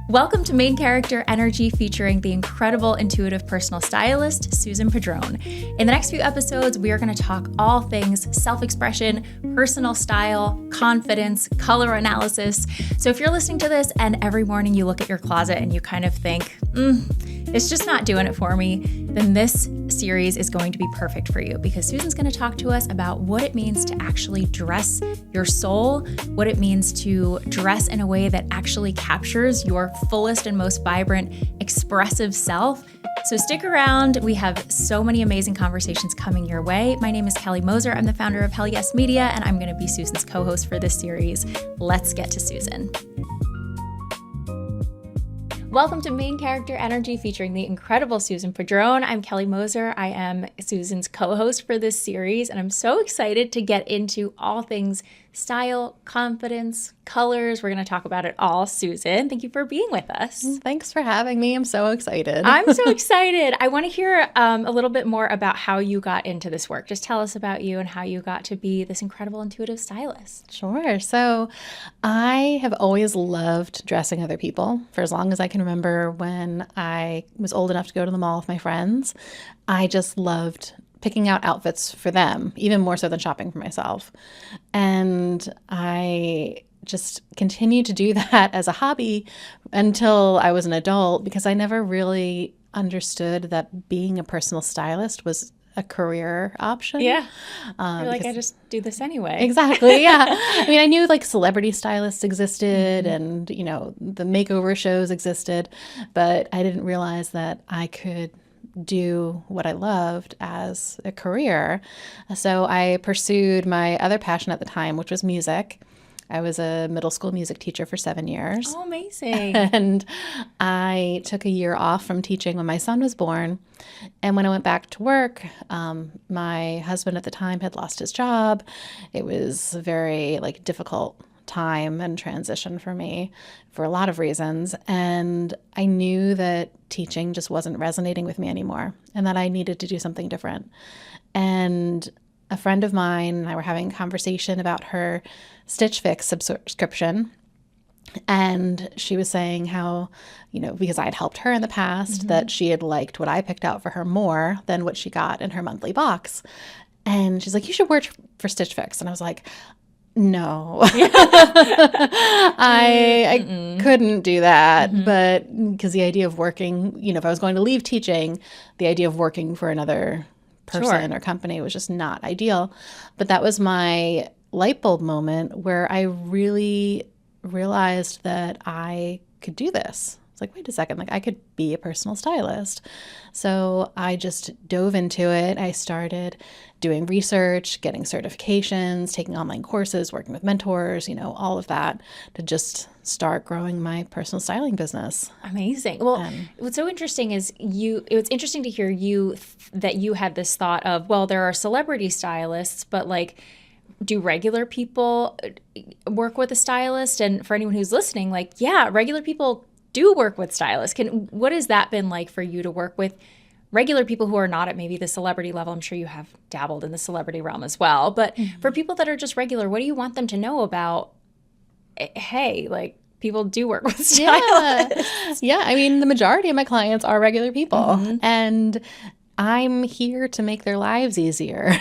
Welcome to Main Character Energy, featuring the incredible intuitive personal stylist, Susan Padron. In the next few episodes, we are going to talk all things self-expression, personal style, confidence, color analysis. So if you're listening to this and every morning you look at your closet and you kind of think, it's just not doing it for me, then this series is going to be perfect for you, because Susan's going to talk to us about what it means to actually dress your soul, what it means to dress in a way that actually captures your fullest and most vibrant, expressive self. So stick around. We have so many amazing conversations coming your way. My name is Kelly Moser. I'm the founder of Hell Yes Media, and I'm going to be Susan's co-host for this series. Let's get to Susan. Welcome to Main Character Energy, featuring the incredible Susan Padron. I'm Kelly Moser. I am Susan's co-host for this series, and I'm so excited to get into all things style, confidence, colors. We're going to talk about it all. Susan, thank you for being with us. Thanks for having me. I'm so excited. I'm so excited. I want to hear a little bit more about how you got into this work. Just tell us about you and how you got to be this incredible intuitive stylist. Sure. So I have always loved dressing other people for as long as I can remember. When I was old enough to go to the mall with my friends, I just loved picking out outfits for them, even more so than shopping for myself. And I just continued to do that as a hobby until I was an adult, because I never really understood that being a personal stylist was a career option. Yeah. You're like, I just do this anyway. Exactly. Yeah. I mean, I knew like celebrity stylists existed and, you know, the makeover shows existed, but I didn't realize that I could do what I loved as a career. So I pursued my other passion at the time, which was music. I was a middle school music teacher for 7 years. Oh, amazing. And I took a year off from teaching when my son was born. And when I went back to work, my husband at the time had lost his job. It was a very difficult time and transition for me for a lot of reasons. And I knew that teaching just wasn't resonating with me anymore and that I needed to do something different. And a friend of mine and I were having a conversation about her Stitch Fix subscription. And she was saying how, because I had helped her in the past, that she had liked what I picked out for her more than what she got in her monthly box. And she's like, you should work for Stitch Fix. And I was like, no, I couldn't do that. But because the idea of working, if I was going to leave teaching, the idea of working for another person or company was just not ideal. But that was my light bulb moment where I really realized that I could do this. It's like, wait a second, I could be a personal stylist. So I just dove into it. I started doing research, getting certifications, taking online courses, working with mentors, all of that to just start growing my personal styling business. Amazing. Well, what's so interesting is it's interesting to hear that you had this thought of, well, there are celebrity stylists, but do regular people work with a stylist? And for anyone who's listening, regular people do work with stylists. What has that been like for you to work with regular people who are not at maybe the celebrity level? I'm sure you have dabbled in the celebrity realm as well. But for people that are just regular, what do you want them to know about, hey, people do work with stylists? Yeah. I mean, the majority of my clients are regular people. And I'm here to make their lives easier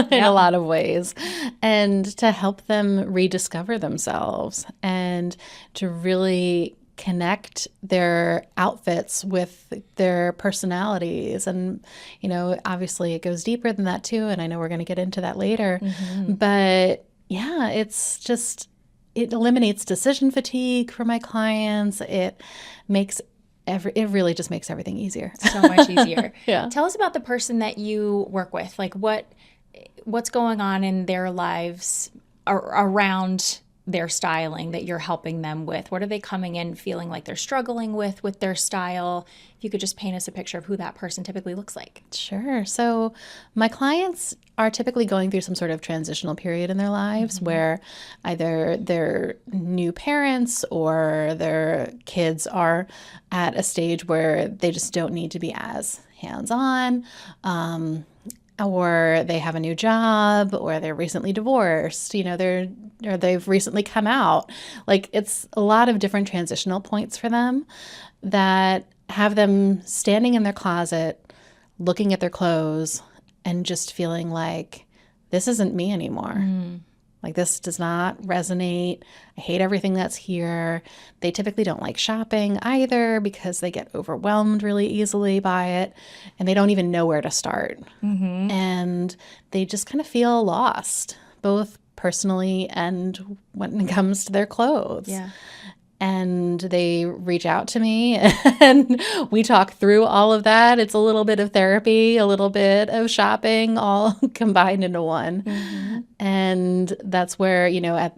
in a lot of ways, and to help them rediscover themselves and to really connect their outfits with their personalities. And, obviously it goes deeper than that too. And I know we're going to get into that later. But yeah, it's just, it eliminates decision fatigue for my clients. It really just makes everything easier. So much easier. Yeah. Tell us about the person that you work with. What's going on in their lives around their styling that you're helping them with? What are they coming in feeling like they're struggling with their style? If you could just paint us a picture of who that person typically looks like. Sure. So my clients are typically going through some sort of transitional period in their lives where either they're new parents or their kids are at a stage where they just don't need to be as hands-on, or they have a new job, or they're recently divorced. They're or they've recently come out. Like it's a lot of different transitional points for them that have them standing in their closet, looking at their clothes and just feeling like this isn't me anymore. Like this does not resonate. I hate everything that's here. They typically don't like shopping either because they get overwhelmed really easily by it and they don't even know where to start. And they just kind of feel lost, both personally and when it comes to their clothes. Yeah. And they reach out to me and we talk through all of that. It's a little bit of therapy, a little bit of shopping, all combined into one. And that's where, you know,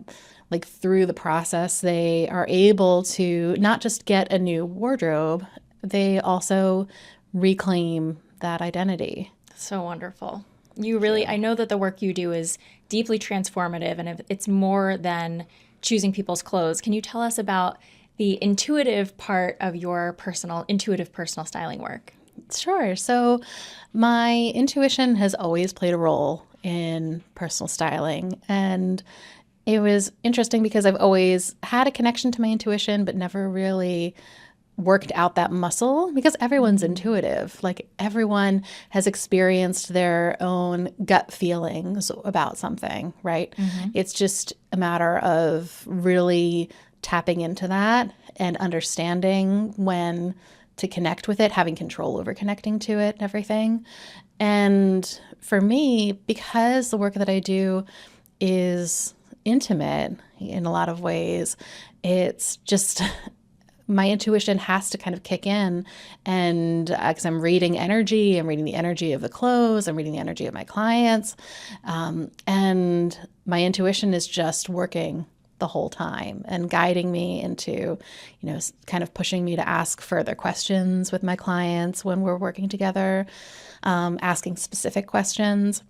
through the process, they are able to not just get a new wardrobe, they also reclaim that identity. So wonderful. You really, I know that the work you do is deeply transformative and it's more than choosing people's clothes. Can you tell us about the intuitive part of your intuitive personal styling work? Sure. So my intuition has always played a role in personal styling. And it was interesting because I've always had a connection to my intuition, but never really worked out that muscle because everyone's intuitive. Like everyone has experienced their own gut feelings about something, right? It's just a matter of really tapping into that and understanding when to connect with it, having control over connecting to it and everything. And for me, because the work that I do is intimate in a lot of ways, it's just my intuition has to kind of kick in. And because I'm reading energy, I'm reading the energy of the clothes, I'm reading the energy of my clients. And my intuition is just working the whole time and guiding me into, you know, kind of pushing me to ask further questions with my clients when we're working together, asking specific questions.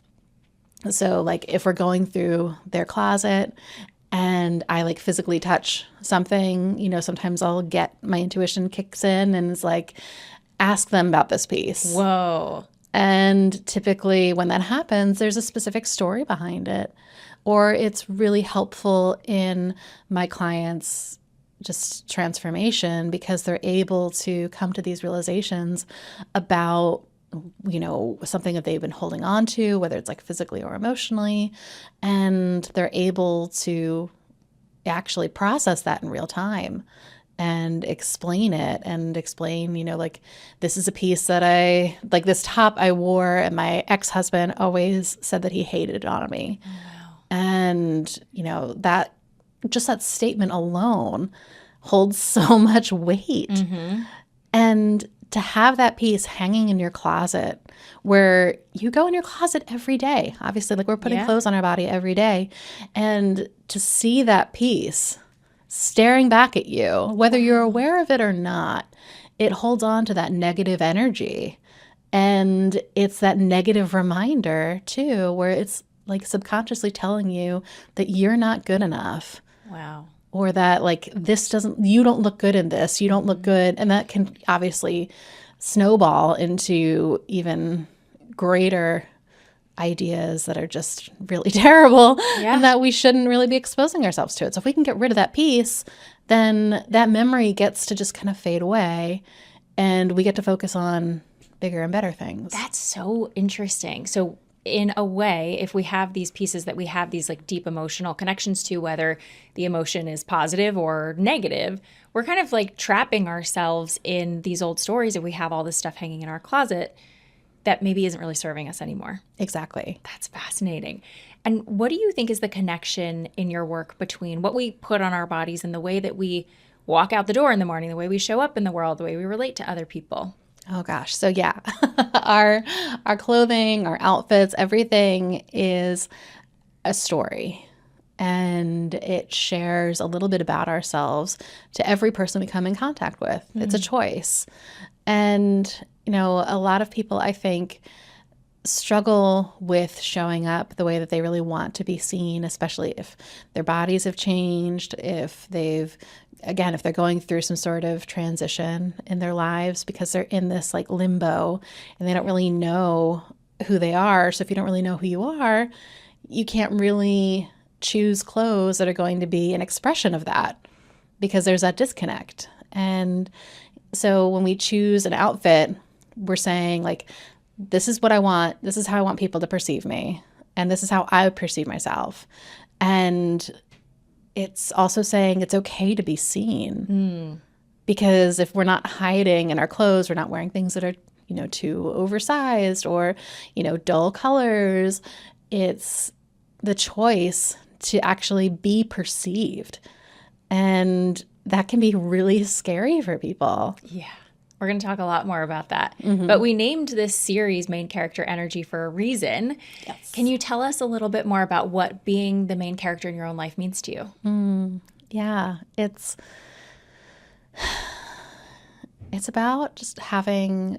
So like if we're going through their closet and I like physically touch something, you know, sometimes I'll get my intuition kicks in and it's like, ask them about this piece. Whoa. And typically when that happens, there's a specific story behind it, or it's really helpful in my clients' just transformation because they're able to come to these realizations about, you know, something that they've been holding on to, whether it's like physically or emotionally, and they're able to actually process that in real time and explain it and explain, you know, like this is a piece that like this top I wore and my ex-husband always said that he hated it on me. Oh, wow. And, you know, that statement alone holds so much weight. And to have that piece hanging in your closet where you go in your closet every day, obviously, like we're putting clothes on our body every day, and to see that piece staring back at you, whether you're aware of it or not, it holds on to that negative energy. And it's that negative reminder too, where it's like subconsciously telling you that you're not good enough. Wow. Or that like you don't look good in this, you don't look good. And that can obviously snowball into even greater ideas that are just really terrible and that we shouldn't really be exposing ourselves to it. So if we can get rid of that piece, then that memory gets to just kind of fade away and we get to focus on bigger and better things. That's so interesting. So in a way, if we have these pieces that we have these like deep emotional connections to, whether the emotion is positive or negative, we're kind of like trapping ourselves in these old stories if we have all this stuff hanging in our closet that maybe isn't really serving us anymore. Exactly. That's fascinating. And what do you think is the connection in your work between what we put on our bodies and the way that we walk out the door in the morning, the way we show up in the world, the way we relate to other people? Oh gosh. So yeah, our clothing, our outfits, everything is a story. And it shares a little bit about ourselves to every person we come in contact with. It's a choice. And, you know, a lot of people, I think, struggle with showing up the way that they really want to be seen, especially if their bodies have changed, if they're going through some sort of transition in their lives because they're in this like limbo and they don't really know who they are. So if you don't really know who you are, you can't really choose clothes that are going to be an expression of that, because there's that disconnect. And so when we choose an outfit, we're saying like, this is what I want. This is how I want people to perceive me. And this is how I perceive myself. And it's also saying it's okay to be seen. Because if we're not hiding in our clothes, we're not wearing things that are, too oversized or, dull colors. It's the choice to actually be perceived. And that can be really scary for people. Yeah. We're going to talk a lot more about that. But we named this series Main Character Energy for a reason. Yes. Can you tell us a little bit more about what being the main character in your own life means to you? Yeah, it's about just having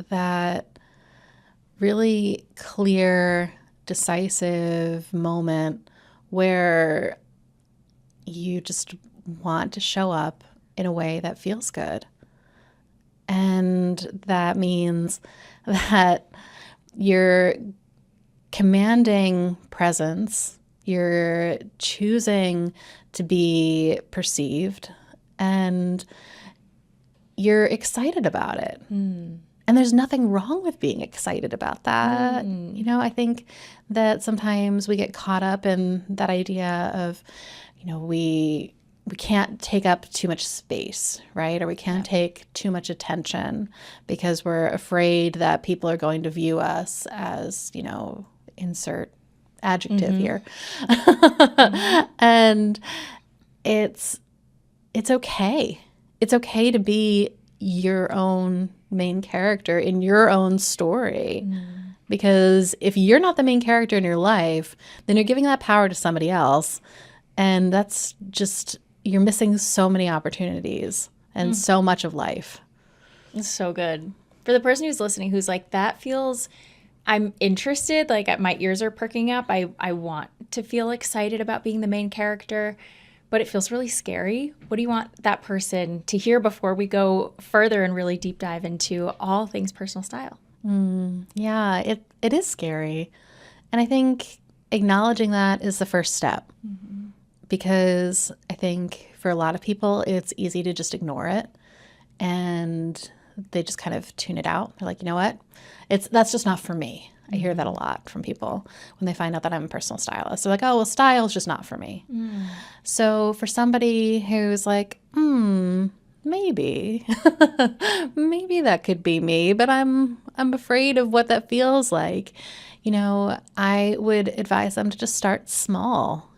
that really clear, decisive moment where you just want to show up in a way that feels good. And that means that you're commanding presence, you're choosing to be perceived, and you're excited about it. And there's nothing wrong with being excited about that. I think that sometimes we get caught up in that idea of, we can't take up too much space, right? Or we can't take too much attention because we're afraid that people are going to view us as, insert adjective here. And it's okay. It's okay to be your own main character in your own story. Because if you're not the main character in your life, then you're giving that power to somebody else. And that's just, you're missing so many opportunities and so much of life. It's so good. For the person who's listening who's like, that feels, I'm interested, like my ears are perking up. I want to feel excited about being the main character, but it feels really scary. What do you want that person to hear before we go further and really deep dive into all things personal style? Yeah, it is scary. And I think acknowledging that is the first step. Because I think for a lot of people, it's easy to just ignore it. And they just kind of tune it out. They're like, you know what? That's just not for me. I hear that a lot from people when they find out that I'm a personal stylist. They're like, oh, well, style is just not for me. So for somebody who's like, maybe, maybe that could be me, but I'm afraid of what that feels like. I would advise them to just start small.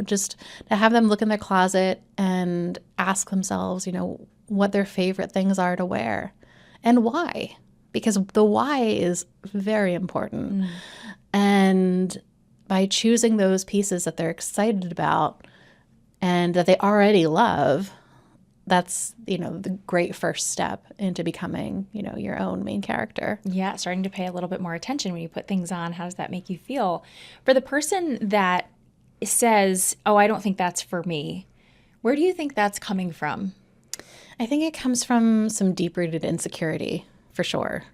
Just to have them look in their closet and ask themselves, what their favorite things are to wear and why, because the why is very important. And by choosing those pieces that they're excited about and that they already love, that's, the great first step into becoming, your own main character. Yeah, starting to pay a little bit more attention when you put things on. How does that make you feel? For the person that says, oh, I don't think that's for me, where do you think that's coming from? I think it comes from some deep-rooted insecurity, for sure.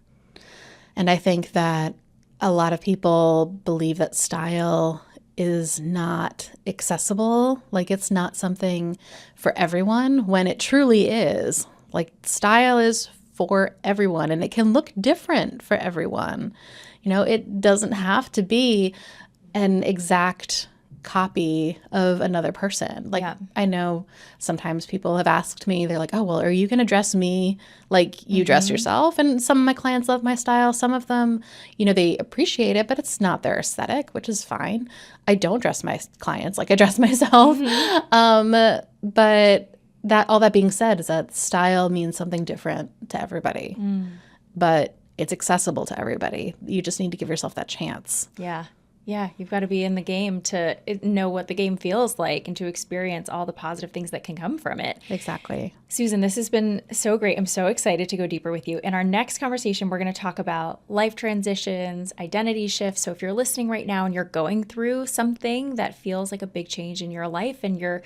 And I think that a lot of people believe that style is not accessible, like it's not something for everyone, when it truly is. Like, style is for everyone, and it can look different for everyone. It doesn't have to be an exact copy of another person. Like, I know sometimes people have asked me, they're like, oh, well, are you going to dress me like you dress yourself? And some of my clients love my style. Some of them, they appreciate it, but it's not their aesthetic, which is fine. I don't dress my clients like I dress myself. But all that being said is that style means something different to everybody, but it's accessible to everybody. You just need to give yourself that chance. Yeah, you've got to be in the game to know what the game feels like and to experience all the positive things that can come from it. Exactly. Susan, this has been so great. I'm so excited to go deeper with you. In our next conversation, we're going to talk about life transitions, identity shifts. So if you're listening right now and you're going through something that feels like a big change in your life and you're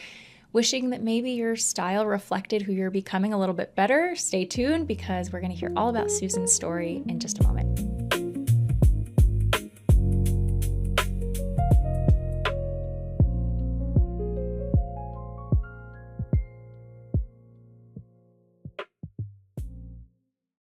wishing that maybe your style reflected who you're becoming a little bit better, stay tuned because we're going to hear all about Susan's story in just a moment.